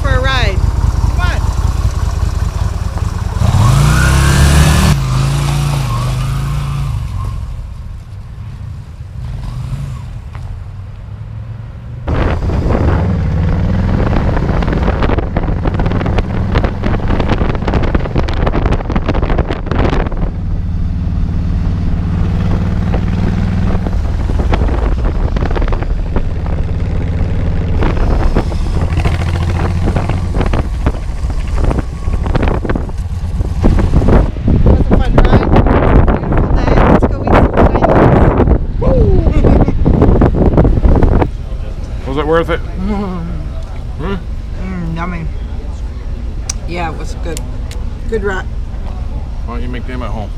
for a ride. Come on. Was it worth it? Yummy. Yeah, it was good. Good ride. Why don't you make them at home?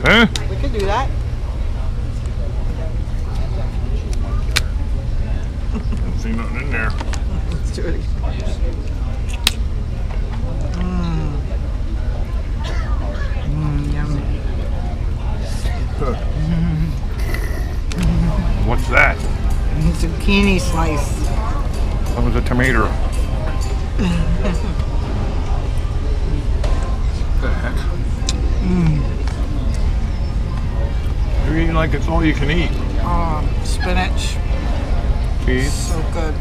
Huh? We could do that. Don't see nothing in there. Let's do it again. Yummy. What's that? Zucchini slice. That was a tomato. What the heck? You're eating like it's all you can eat. Oh, spinach. Cheese. So good.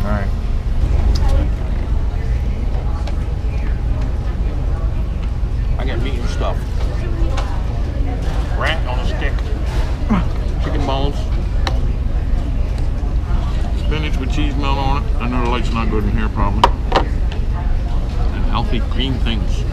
All right. I got meat and stuff. Rat on a stick. Chicken bones. Spinach with cheese melt on it. I know the light's not good in here probably. And healthy green things.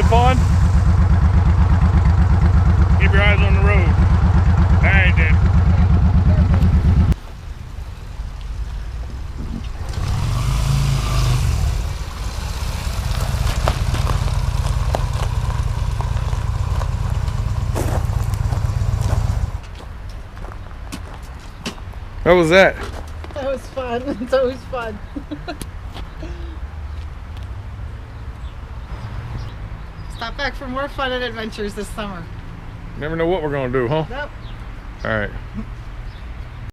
Fun? Keep your eyes on the road. Alright then. How was that? That was fun. It's always fun. Stop back for more fun and adventures this summer. Never know what we're gonna do, huh? Yep. Alright.